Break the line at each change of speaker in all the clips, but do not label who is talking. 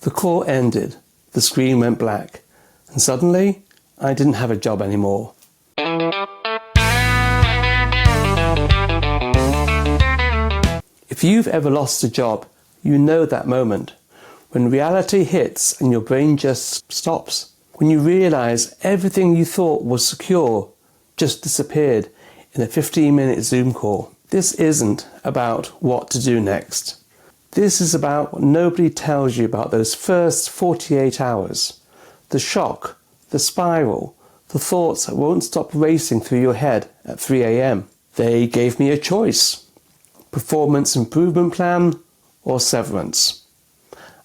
The call ended, the screen went black, and suddenly I didn't have a job anymore. If you've ever lost a job, you know that moment, when reality hits and your brain just stops, when you realise everything you thought was secure just disappeared in a 15-minute Zoom call. This isn't about what to do next. This is about what nobody tells you about those first 48 hours. The shock, the spiral, the thoughts that won't stop racing through your head at 3 a.m. They gave me a choice. Performance improvement plan or severance.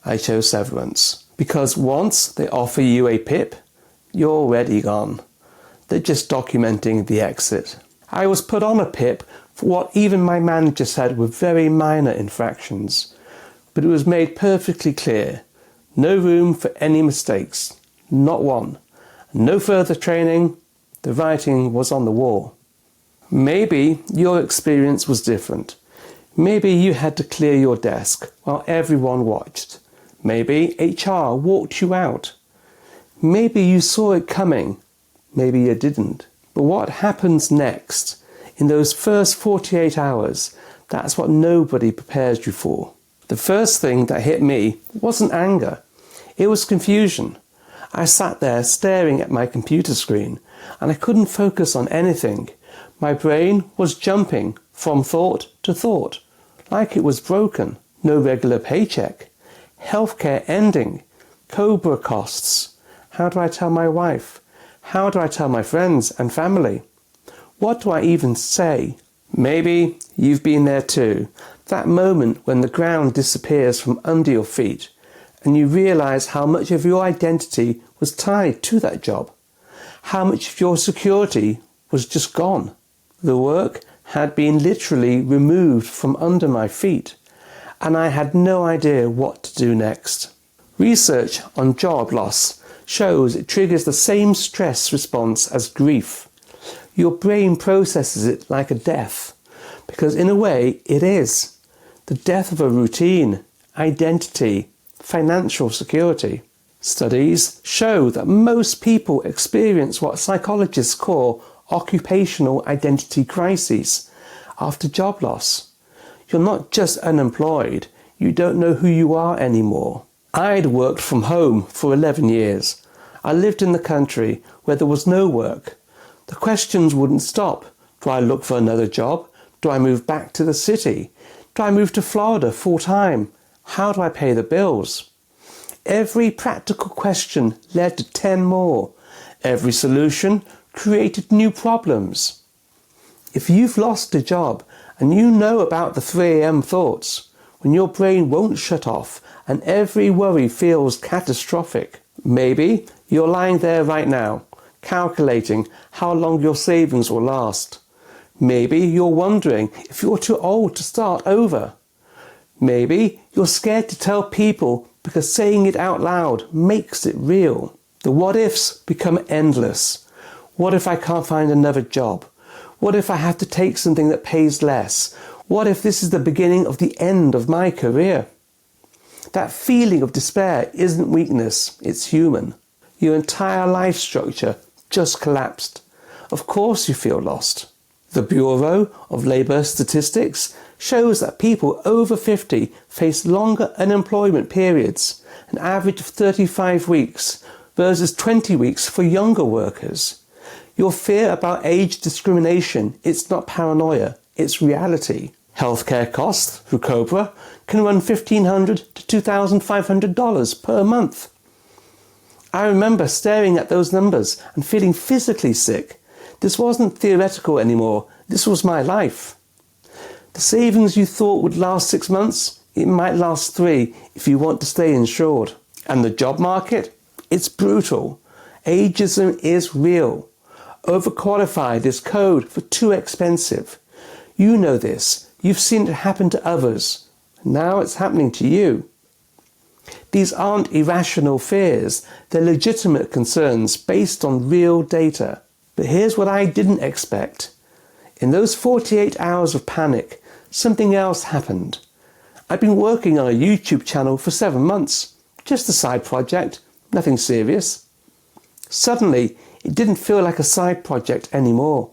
I chose severance because once they offer you a PIP, you're already gone. They're just documenting the exit. I was put on a PIP for what even my manager said were very minor infractions, but it was made perfectly clear. No room for any mistakes, not one. No further training. The writing was on the wall. Maybe your experience was different. Maybe you had to clear your desk while everyone watched. Maybe HR walked you out. Maybe you saw it coming. Maybe you didn't. But what happens next, in those first 48 hours, that's what nobody prepares you for. The first thing that hit me wasn't anger. It was confusion. I sat there staring at my computer screen and I couldn't focus on anything. My brain was jumping from thought to thought, like it was broken. No regular paycheck, healthcare ending, Cobra costs. How do I tell my wife? How do I tell my friends and family? What do I even say? Maybe you've been there too. That moment when the ground disappears from under your feet and you realise how much of your identity was tied to that job. How much of your security was just gone. The work had been literally removed from under my feet, and I had no idea what to do next. Research on job loss shows it triggers the same stress response as grief. Your brain processes it like a death, because in a way it is. The death of a routine, identity, financial security. Studies show that most people experience what psychologists call occupational identity crises after job loss. You're not just unemployed, you don't know who you are anymore. I'd worked from home for 11 years. I lived in the country where there was no work. The questions wouldn't stop. Do I look for another job? Do I move back to the city? Do I move to Florida full time? How do I pay the bills? Every practical question led to 10 more. Every solution created new problems. If you've lost a job and you know about the 3 a.m. thoughts, when your brain won't shut off and every worry feels catastrophic, maybe you're lying there right now, calculating how long your savings will last. Maybe you're wondering if you're too old to start over. Maybe you're scared to tell people because saying it out loud makes it real. The what-ifs become endless. What if I can't find another job? What if I have to take something that pays less? What if this is the beginning of the end of my career? That feeling of despair isn't weakness, it's human. Your entire life structure just collapsed. Of course you feel lost. The Bureau of Labour Statistics shows that people over 50 face longer unemployment periods, an average of 35 weeks versus 20 weeks for younger workers. Your fear about age discrimination, it's not paranoia, it's reality. Healthcare costs through Cobra can run $1,500 to $2,500 per month. I remember staring at those numbers and feeling physically sick. This wasn't theoretical anymore, this was my life. The savings you thought would last 6 months, it might last 3 if you want to stay insured. And the job market? It's brutal. Ageism is real. Overqualified is code for too expensive. You know this. You've seen it happen to others. Now it's happening to you. These aren't irrational fears. They're legitimate concerns based on real data. But here's what I didn't expect. In those 48 hours of panic, something else happened. I'd been working on a YouTube channel for 7 months. just a side project, nothing serious. Suddenly, it didn't feel like a side project anymore.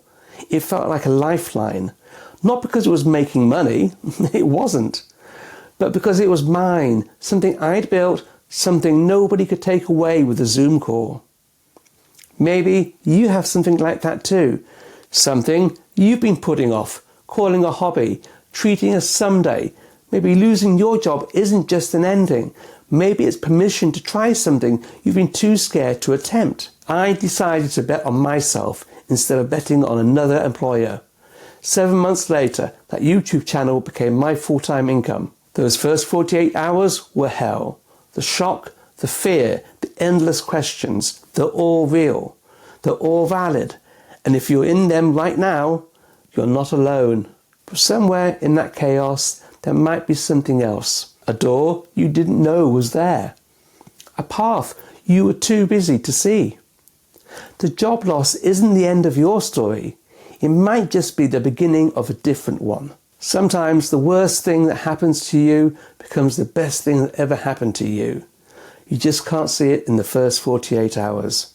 It felt like a lifeline. Not because it was making money, it wasn't, but because it was mine, something I'd built, something nobody could take away with a Zoom call. Maybe you have something like that too, something you've been putting off, calling a hobby, treating as someday. Maybe losing your job isn't just an ending. Maybe it's permission to try something you've been too scared to attempt. I decided to bet on myself instead of betting on another employer. 7 months later, that YouTube channel became my full-time income. Those first 48 hours were hell. The shock, the fear, the endless questions, they're all real. They're all valid. And if you're in them right now, you're not alone. But somewhere in that chaos, there might be something else. A door you didn't know was there. A path you were too busy to see. The job loss isn't the end of your story. It might just be the beginning of a different one. Sometimes the worst thing that happens to you becomes the best thing that ever happened to you. You just can't see it in the first 48 hours.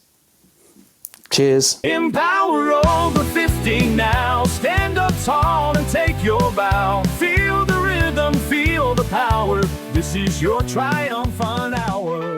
Cheers.
Empower over 50 now. Stand up tall and take your bow. Feel the rhythm, feel the power. This is your triumphant hour.